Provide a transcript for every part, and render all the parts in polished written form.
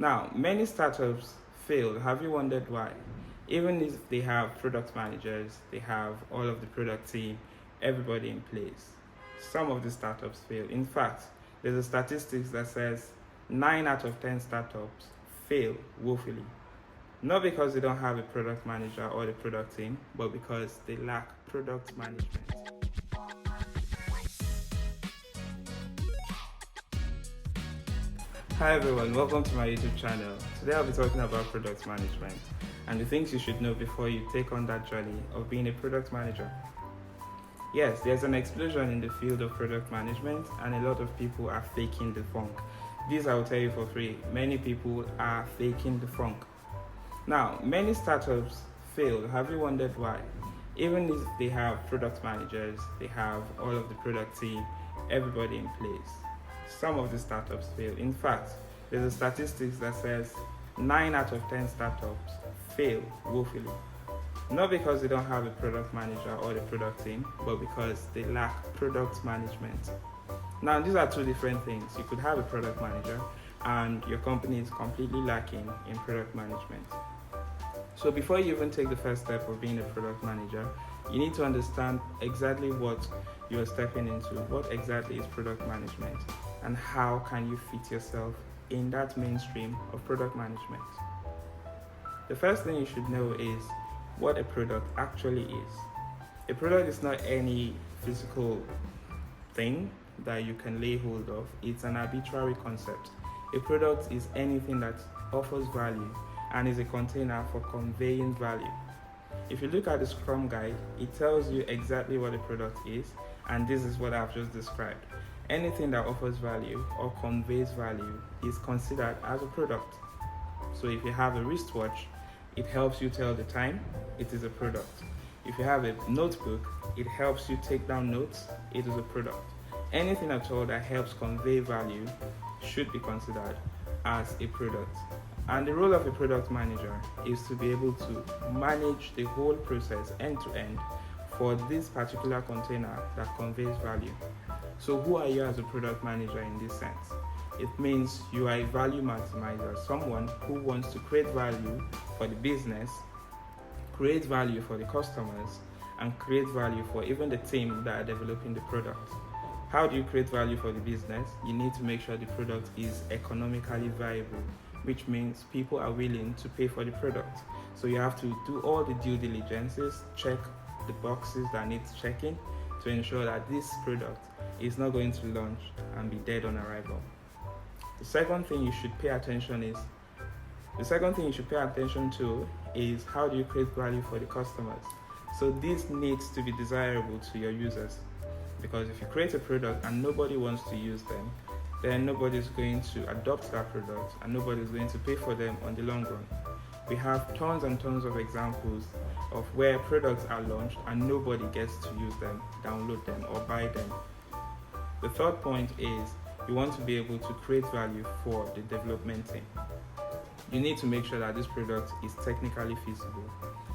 Now, many startups fail. Have you wondered why? Even if they have product managers, they have all of the product team, everybody in place, some of the startups fail. In fact, there's a statistics that says 9 out of 10 startups fail woefully. Not because they don't have a product manager or the product team, but because they lack product management. Hi everyone, welcome to my YouTube channel. Today I'll be talking about product management and the things you should know before you take on that journey of being a product manager. Yes, there's an explosion in the field of product management and a lot of people are faking the funk. This I will tell you for free. Many people are faking the funk. Now, many startups fail. Have you wondered why? Even if they have product managers, they have all of the product team, everybody in place, some of the startups fail. In fact, there's a statistics that says 9 out of 10 startups fail woefully. Not because they don't have a product manager or the product team, but because they lack product management. Now, these are two different things. You could have a product manager and your company is completely lacking in product management. So before you even take the first step of being a product manager, you need to understand exactly what you're stepping into, what exactly is product management, and how can you fit yourself in that mainstream of product management. The first thing you should know is what a product actually is. A product is not any physical thing that you can lay hold of. It's an arbitrary concept. A product is anything that offers value and is a container for conveying value. If you look at the Scrum guide, it tells you exactly what a product is, and this is what I've just described. Anything that offers value or conveys value is considered as a product. So if you have a wristwatch, it helps you tell the time, it is a product. If you have a notebook, it helps you take down notes, it is a product. Anything at all that helps convey value should be considered as a product. And the role of a product manager is to be able to manage the whole process end to end for this particular container that conveys value. So who are you as a product manager in this sense? It means you are a value maximizer, someone who wants to create value for the business, create value for the customers, and create value for even the team that are developing the product. How do you create value for the business? You need to make sure the product is economically viable, which means people are willing to pay for the product. So you have to do all the due diligences, check the boxes that need checking to ensure that this product is not going to launch and be dead on arrival. The second thing you should pay attention to is how do you create value for the customers. So this needs to be desirable to your users, because if you create a product and nobody wants to use them, then nobody's going to adopt that product and nobody's going to pay for them on the long run. We have tons and tons of examples of where products are launched and nobody gets to use them, download them, or buy them. The third point is you want to be able to create value for the development team. You need to make sure that this product is technically feasible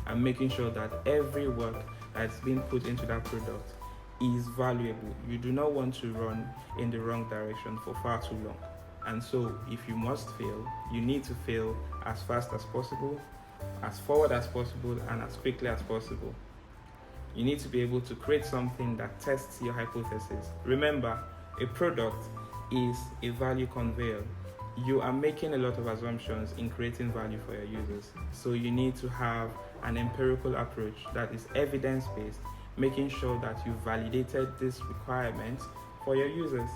and making sure that every work that's been put into that product is valuable. You do not want to run in the wrong direction for far too long. And so if you must fail, you need to fail as fast as possible, as forward as possible, and as quickly as possible. You need to be able to create something that tests your hypothesis. Remember, a product is a value conveyor. You are making a lot of assumptions in creating value for your users. So you need to have an empirical approach that is evidence-based, making sure that you validated this requirement for your users.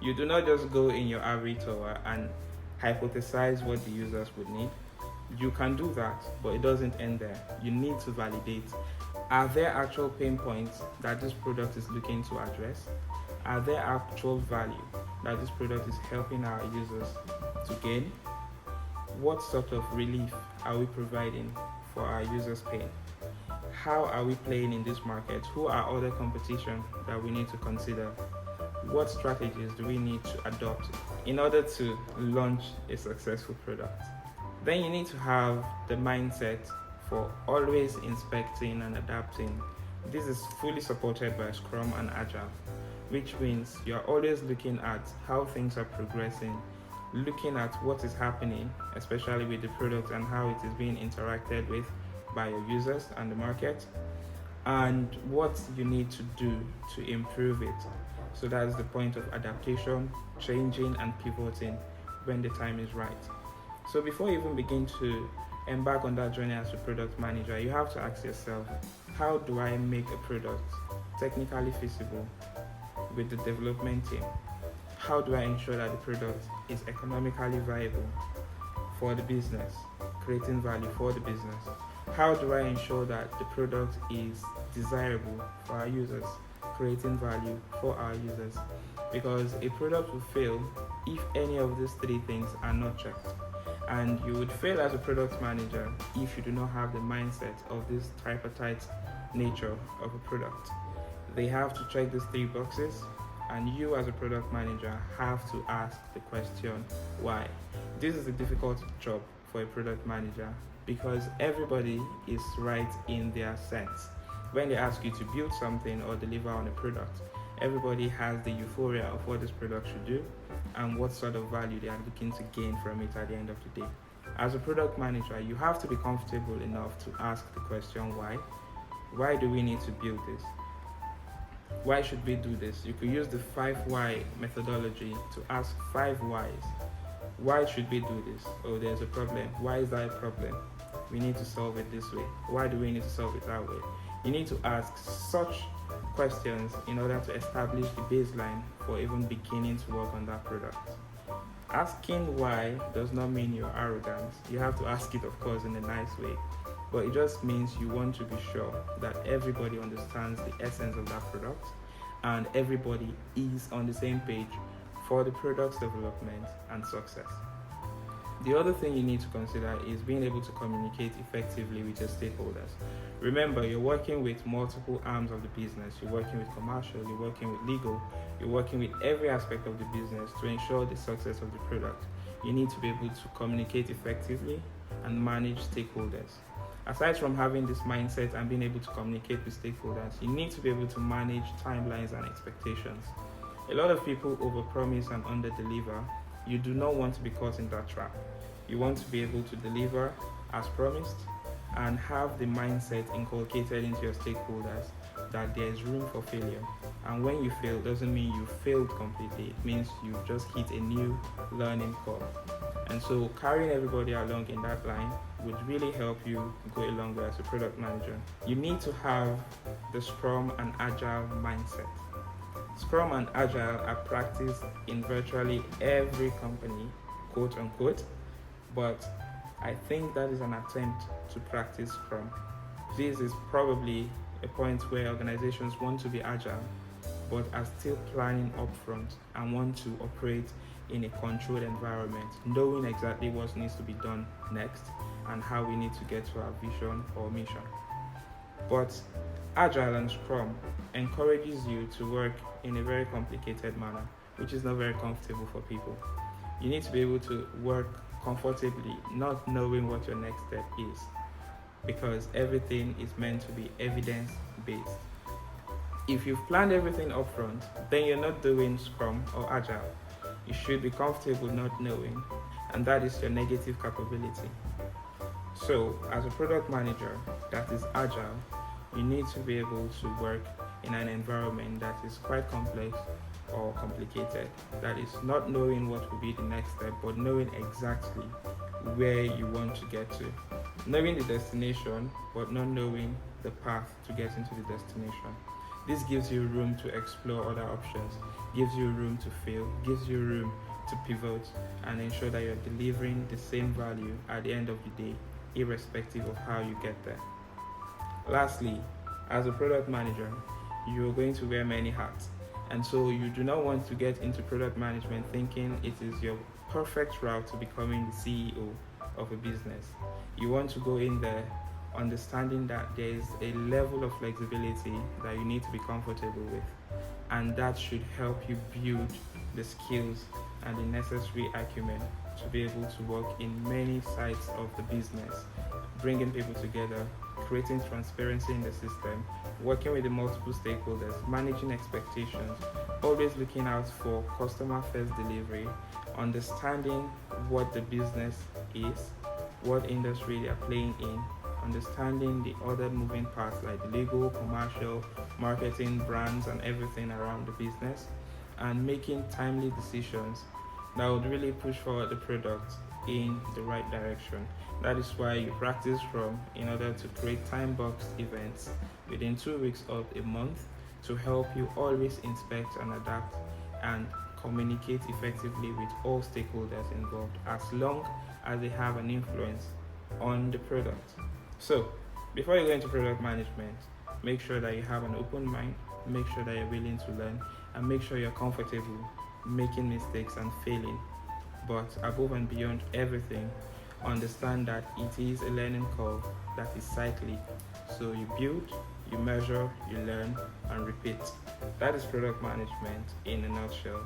You do not just go in your average tower and hypothesize what the users would need. You can do that, but it doesn't end there. You need to validate. Are there actual pain points that this product is looking to address? Are there actual value that this product is helping our users to gain? What sort of relief are we providing for our users' pain? How are we playing in this market? Who are other competition that we need to consider? What strategies do we need to adopt in order to launch a successful product? Then you need to have the mindset for always inspecting and adapting. This is fully supported by Scrum and Agile, which means you're always looking at how things are progressing, looking at what is happening, especially with the product and how it is being interacted with by your users and the market, and what you need to do to improve it. So that's the point of adaptation, changing, and pivoting when the time is right. So before you even begin to embark on that journey as a product manager, you have to ask yourself, how do I make a product technically feasible with the development team? How do I ensure that the product is economically viable for the business, creating value for the business? How do I ensure that the product is desirable for our users, creating value for our users? Because a product will fail if any of these three things are not checked. And you would fail as a product manager if you do not have the mindset of this tripartite nature of a product. They have to check these three boxes, and you as a product manager have to ask the question, why? This is a difficult job for a product manager because everybody is right in their sense. When they ask you to build something or deliver on a product, everybody has the euphoria of what this product should do and what sort of value they are looking to gain from it at the end of the day. As a product manager, you have to be comfortable enough to ask the question, why? Why do we need to build this? Why should we do this? You could use the 5 why methodology to ask 5 whys. Why should we do this? Oh, there's a problem. Why is that a problem? We need to solve it this way. Why do we need to solve it that way? You need to ask such questions in order to establish the baseline for even beginning to work on that product. Asking why does not mean you're arrogant. You have to ask it, of course, in a nice way. But it just means you want to be sure that everybody understands the essence of that product and everybody is on the same page for the product's development and success. The other thing you need to consider is being able to communicate effectively with your stakeholders. Remember, you're working with multiple arms of the business. You're working with commercial, you're working with legal, you're working with every aspect of the business to ensure the success of the product. You need to be able to communicate effectively and manage stakeholders. Aside from having this mindset and being able to communicate with stakeholders, you need to be able to manage timelines and expectations. A lot of people overpromise and underdeliver. You do not want to be caught in that trap. You want to be able to deliver as promised and have the mindset inculcated into your stakeholders that there is room for failure. And when you fail, doesn't mean you failed completely. It means you've just hit a new learning curve. And so carrying everybody along in that line would really help you go a long way as a product manager. You need to have the Scrum and Agile mindset. Scrum and Agile are practiced in virtually every company, quote unquote, but I think that is an attempt to practice Scrum. This is probably a point where organizations want to be agile, but are still planning upfront and want to operate in a controlled environment, knowing exactly what needs to be done next and how we need to get to our vision or mission. But Agile and Scrum encourages you to work in a very complicated manner, which is not very comfortable for people. You need to be able to work comfortably, not knowing what your next step is, because everything is meant to be evidence-based. If you've planned everything upfront, then you're not doing Scrum or Agile. You should be comfortable not knowing, and that is your negative capability. So, as a product manager that is agile, you need to be able to work in an environment that is quite complex or complicated. That is not knowing what will be the next step, but knowing exactly where you want to get to. Knowing the destination, but not knowing the path to get into the destination. This gives you room to explore other options, gives you room to fail, gives you room to pivot and ensure that you're delivering the same value at the end of the day, irrespective of how you get there. Lastly, as a product manager, you're going to wear many hats. And so you do not want to get into product management thinking it is your perfect route to becoming the CEO of a business. You want to go in there understanding that there is a level of flexibility that you need to be comfortable with, and that should help you build the skills and the necessary acumen to be able to work in many sides of the business, bringing people together, creating transparency in the system, working with the multiple stakeholders, managing expectations, always looking out for customer first delivery, understanding what the business is, what industry they are playing in, understanding the other moving parts like legal, commercial, marketing, brands, and everything around the business, and making timely decisions that would really push forward the product in the right direction. That is why you practice Scrum in order to create time-boxed events within 2 weeks of a month to help you always inspect and adapt and communicate effectively with all stakeholders involved as long as they have an influence on the product. So, before you go into product management, make sure that you have an open mind, make sure that you're willing to learn, and make sure you're comfortable making mistakes and failing. But above and beyond everything, understand that it is a learning curve that is cyclic. So you build, you measure, you learn, and repeat. That is product management in a nutshell.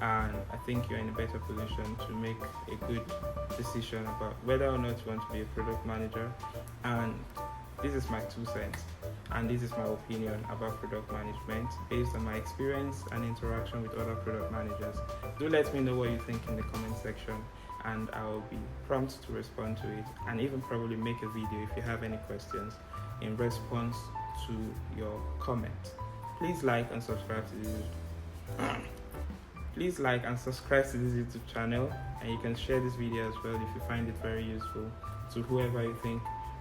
And I think you're in a better position to make a good decision about whether or not you want to be a product manager. And this is my 2 cents, and this is my opinion about product management based on my experience and interaction with other product managers. Do let me know what you think in the comment section, and I will be prompt to respond to it, and even probably make a video if you have any questions in response to your comment. Please like and subscribe to this. Please like and subscribe to this YouTube channel, and you can share this video as well if you find it very useful to whoever you think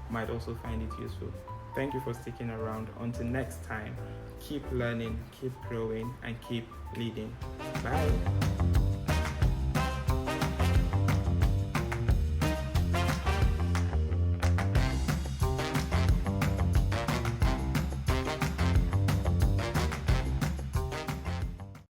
might also find it useful. Thank you for sticking around. Until next time, keep learning, keep growing, and keep leading. Bye.